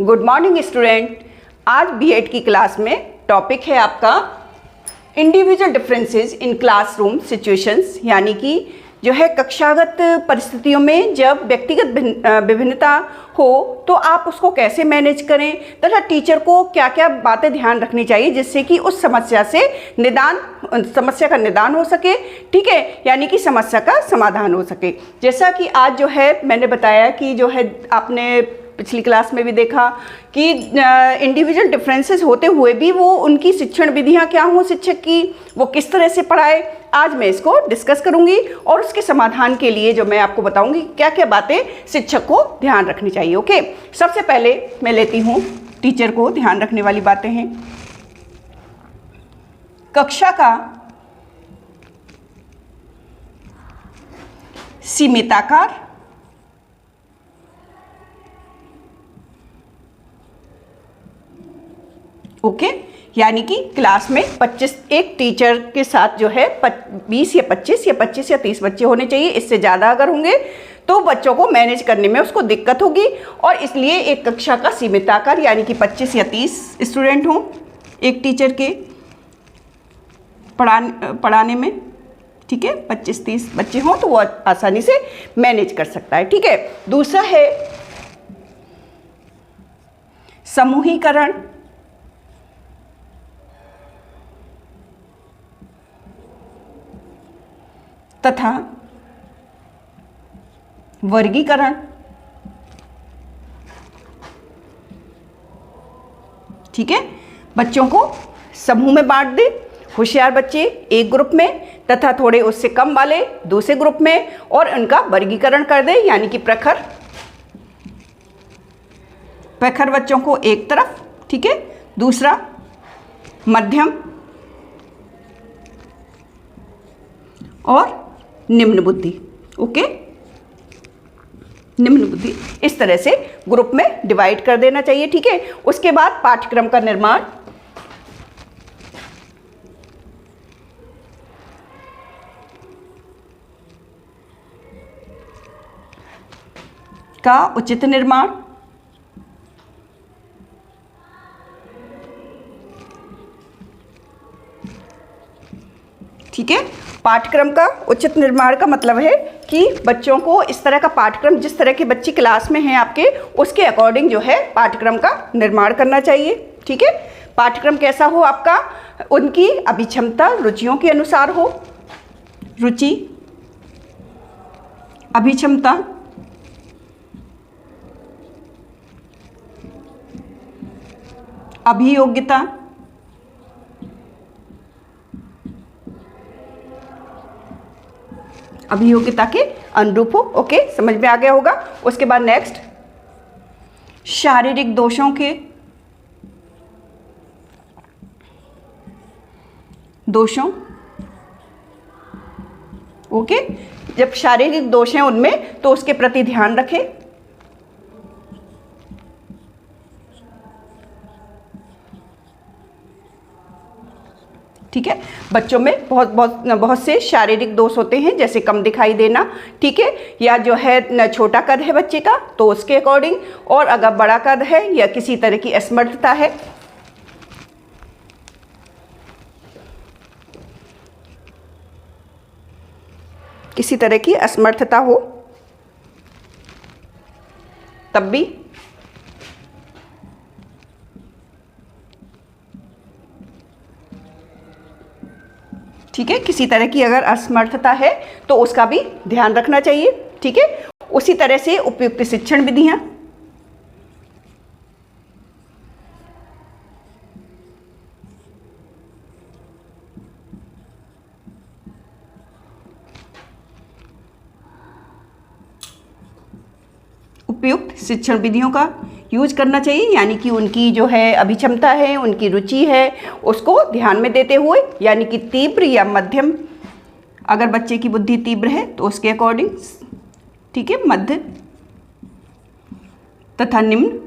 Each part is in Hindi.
Good morning student. आज बीएड की क्लास में टॉपिक है आपका individual differences in classroom situations, यानी कि जो है कक्षागत परिस्थितियों में जब व्यक्तिगत विभिन्नता हो तो आप उसको कैसे मैनेज करें तथा टीचर को क्या क्या बातें ध्यान रखनी चाहिए जिससे कि उस समस्या का निदान हो सके। ठीक है, यानी कि समस्या का समाधान हो सके। जैसा कि आज जो है मैंने बताया कि जो है आपने पिछली क्लास में भी देखा कि इंडिविजुअल डिफरेंसेस होते हुए भी वो उनकी शिक्षण विधियाँ क्या हों, शिक्षक की वो किस तरह से पढ़ाए। आज मैं इसको डिस्कस करूंगी और उसके समाधान के लिए जो मैं आपको बताऊंगी क्या क्या बातें शिक्षक को ध्यान रखनी चाहिए। ओके, सबसे पहले मैं लेती हूँ टीचर को ध्यान रखने वाली बातें हैं। कक्षा का सीमित आकार, ओके, यानी कि क्लास में 25 एक टीचर के साथ जो है 20 या 25 या 30 बच्चे होने चाहिए। इससे ज़्यादा अगर होंगे तो बच्चों को मैनेज करने में उसको दिक्कत होगी और इसलिए एक कक्षा का सीमित आकार यानी कि 25 या 30 स्टूडेंट हों एक टीचर के पढ़ाने में। ठीक है, 25-30 बच्चे हों तो वो आसानी से मैनेज कर सकता है। ठीक है, दूसरा है समूहीकरण तथा वर्गीकरण। ठीक है, बच्चों को समूह में बांट दे, होशियार बच्चे एक ग्रुप में तथा थोड़े उससे कम वाले दूसरे ग्रुप में, और उनका वर्गीकरण कर दे, यानी कि प्रखर बच्चों को एक तरफ, ठीक है, दूसरा मध्यम और निम्न बुद्धि। ओके, निम्न बुद्धि, इस तरह से ग्रुप में डिवाइड कर देना चाहिए। ठीक है, उसके बाद पाठ्यक्रम का निर्माण, का उचित निर्माण, ठीक है। पाठ्यक्रम का उचित निर्माण का मतलब है कि बच्चों को इस तरह का पाठ्यक्रम, जिस तरह के बच्चे क्लास में हैं आपके, उसके अकॉर्डिंग जो है पाठ्यक्रम का निर्माण करना चाहिए। ठीक है, पाठ्यक्रम कैसा हो आपका, उनकी अभिक्षमता रुचियों के अनुसार हो, रुचि, अभिक्षमता, अभियोग्यता, अभियोग्यता के अनुरूप हो। ओके, समझ में आ गया होगा। उसके बाद नेक्स्ट शारीरिक दोषों के ओके, जब शारीरिक दोष हैं उनमें तो उसके प्रति ध्यान रखें। ठीक है, बच्चों में बहुत से शारीरिक दोष होते हैं, जैसे कम दिखाई देना, ठीक है, या जो है छोटा कद है बच्चे का तो उसके अकॉर्डिंग, और अगर बड़ा कद है या किसी तरह की असमर्थता है, किसी तरह की असमर्थता हो तब भी ठीक है, किसी तरह की अगर असमर्थता है तो उसका भी ध्यान रखना चाहिए। ठीक है, उसी तरह से उपयुक्त शिक्षण विधियां, उपयुक्त शिक्षण विधियों का यूज करना चाहिए, यानी कि उनकी जो है अभिक्षमता है, उनकी रुचि है, उसको ध्यान में देते हुए, यानी कि तीव्र या मध्यम, अगर बच्चे की बुद्धि तीव्र है तो उसके अकॉर्डिंग, ठीक है, मध्य तथा निम्न।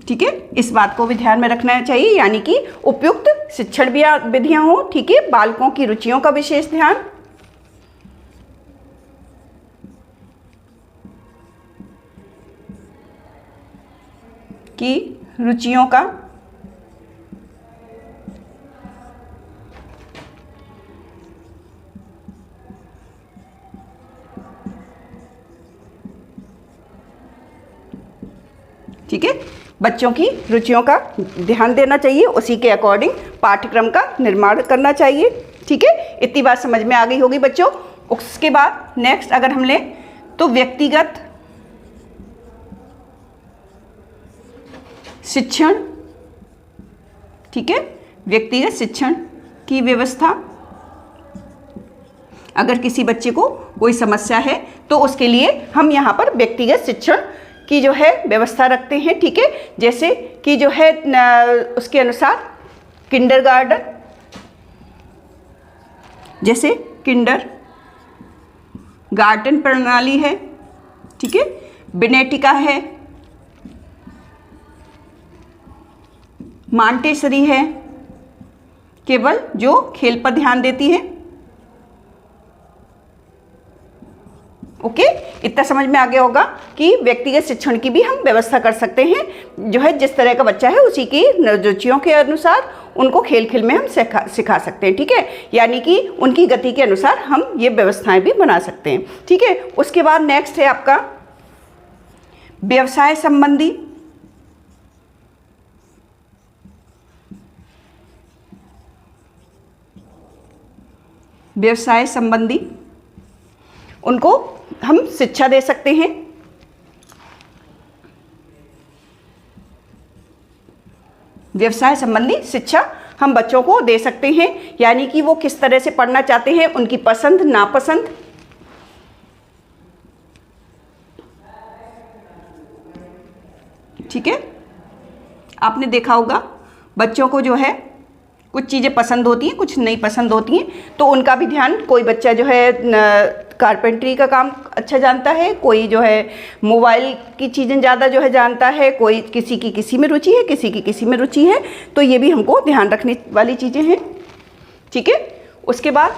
ठीक है, इस बात को भी ध्यान में रखना चाहिए, यानी कि उपयुक्त शिक्षण विधियां हो। ठीक है, बालकों की रुचियों का विशेष ध्यान, की रुचियों का ठीक है, बच्चों की रुचियों का ध्यान देना चाहिए, उसी के अकॉर्डिंग पाठ्यक्रम का निर्माण करना चाहिए। ठीक है, इतनी बात समझ में आ गई होगी बच्चों। उसके बाद नेक्स्ट अगर हम लें तो व्यक्तिगत शिक्षण, ठीक है, व्यक्तिगत शिक्षण की व्यवस्था। अगर किसी बच्चे को कोई समस्या है तो उसके लिए हम यहाँ पर व्यक्तिगत शिक्षण की जो है व्यवस्था रखते हैं। ठीक है, जैसे कि जो है उसके अनुसार किंडरगार्टन, जैसे किंडर गार्डन प्रणाली है, ठीक है, बेनेटिका है, मांटेसरी है, केवल जो खेल पर ध्यान देती है। ओके, इतना समझ में आ गया होगा कि व्यक्तिगत शिक्षण की भी हम व्यवस्था कर सकते हैं। जो है जिस तरह का बच्चा है उसी की रुचियों के अनुसार उनको खेल खेल में हम सिखा सकते हैं। ठीक है, यानी कि उनकी गति के अनुसार हम ये व्यवस्थाएं भी बना सकते हैं। ठीक है, उसके बाद नेक्स्ट है आपका व्यवसाय संबंधी, व्यवसाय संबंधी उनको हम शिक्षा दे सकते हैं। व्यवसाय संबंधी शिक्षा हम बच्चों को दे सकते हैं, यानी कि वो किस तरह से पढ़ना चाहते हैं, उनकी पसंद नापसंद। ठीक है, आपने देखा होगा बच्चों को जो है कुछ चीज़ें पसंद होती हैं, कुछ नहीं पसंद होती हैं, तो उनका भी ध्यान, कोई बच्चा जो है कारपेंटरी का काम अच्छा जानता है, कोई जो है मोबाइल की चीज़ें ज़्यादा जो है जानता है, कोई किसी की किसी में रुचि है, किसी की किसी में रुचि है, तो ये भी हमको ध्यान रखने वाली चीज़ें हैं। ठीक है, उसके बाद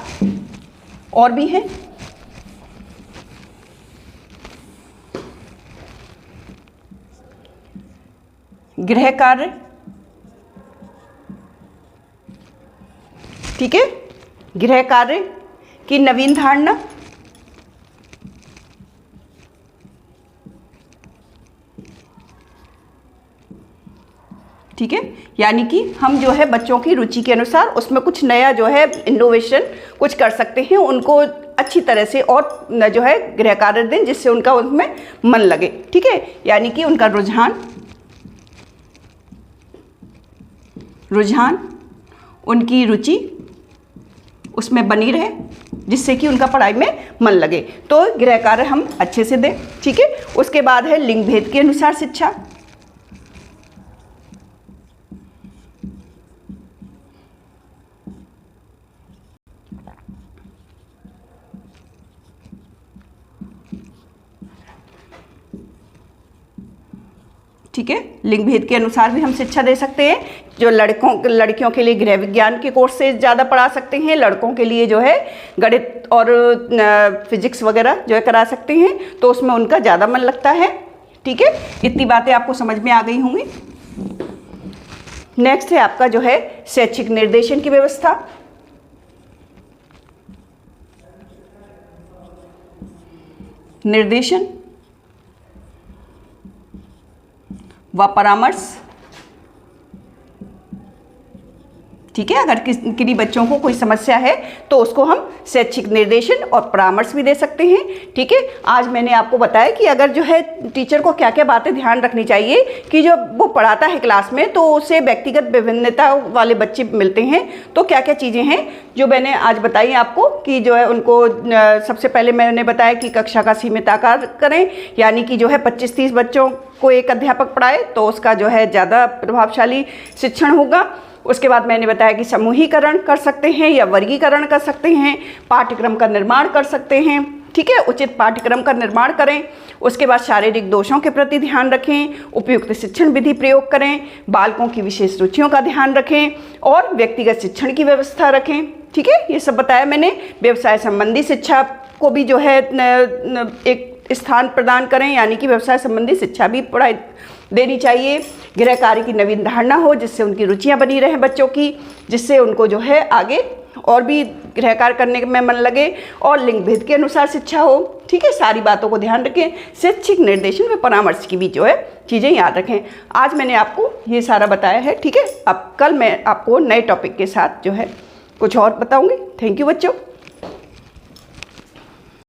और भी है गृह कार्य। ठीक है, गृह कार्य की नवीन धारणा, ठीक है, यानी कि हम जो है बच्चों की रुचि के अनुसार उसमें कुछ नया जो है इनोवेशन कुछ कर सकते हैं, उनको अच्छी तरह से और जो है गृह कार्य दें जिससे उनका उसमें मन लगे। ठीक है, यानी कि उनका रुझान उनकी रुचि उसमें बनी रहे, जिससे कि उनका पढ़ाई में मन लगे, तो गृह कार्य हम अच्छे से दें। ठीक है, उसके बाद है लिंग भेद के अनुसार शिक्षा। ठीक है, लिंग भेद के अनुसार भी हम शिक्षा दे सकते हैं। जो लड़कियों के लिए गृह विज्ञान के कोर्स से ज़्यादा पढ़ा सकते हैं, लड़कों के लिए जो है गणित और फिजिक्स वगैरह जो है करा सकते हैं, तो उसमें उनका ज़्यादा मन लगता है। ठीक है, इतनी बातें आपको समझ में आ गई होंगी। नेक्स्ट है आपका जो है शैक्षिक निर्देशन की व्यवस्था। निर्देशन व परामर्श। ठीक है, अगर किन्हीं बच्चों को कोई समस्या है तो उसको हम शैक्षिक निर्देशन और परामर्श भी दे सकते हैं। ठीक है, आज मैंने आपको बताया कि अगर जो है टीचर को क्या क्या बातें ध्यान रखनी चाहिए कि जो वो पढ़ाता है क्लास में तो उसे व्यक्तिगत विभिन्नता वाले बच्चे मिलते हैं, तो क्या क्या चीज़ें हैं जो मैंने आज बताई आपको कि जो है उनको सबसे पहले मैंने बताया कि कक्षा का सीमित आकार करें, यानी कि जो है 25-30 बच्चों को एक अध्यापक पढ़ाए तो उसका जो है ज़्यादा प्रभावशाली शिक्षण होगा। उसके बाद मैंने बताया कि समूहीकरण कर सकते हैं या वर्गीकरण कर सकते हैं, पाठ्यक्रम का निर्माण कर सकते हैं। ठीक है, उचित पाठ्यक्रम का निर्माण करें। उसके बाद शारीरिक दोषों के प्रति ध्यान रखें, उपयुक्त शिक्षण विधि प्रयोग करें, बालकों की विशेष रुचियों का ध्यान रखें और व्यक्तिगत शिक्षण की व्यवस्था रखें। ठीक है, ये सब बताया मैंने। व्यवसाय संबंधी शिक्षा को भी जो है एक स्थान प्रदान करें, यानी कि व्यवसाय संबंधी शिक्षा भी पढ़ाई देनी चाहिए। गृह कार्य की नवीन धारणा हो जिससे उनकी रुचियां बनी रहें बच्चों की, जिससे उनको जो है आगे और भी गृह कार्य करने में मन लगे, और लिंग भेद के अनुसार शिक्षा हो। ठीक है, सारी बातों को ध्यान रखें। शैक्षिक निर्देशन व परामर्श की भी जो है चीज़ें याद रखें। आज मैंने आपको ये सारा बताया है। ठीक है, अब कल मैं आपको नए टॉपिक के साथ जो है कुछ और बताऊंगी। थैंक यू बच्चों।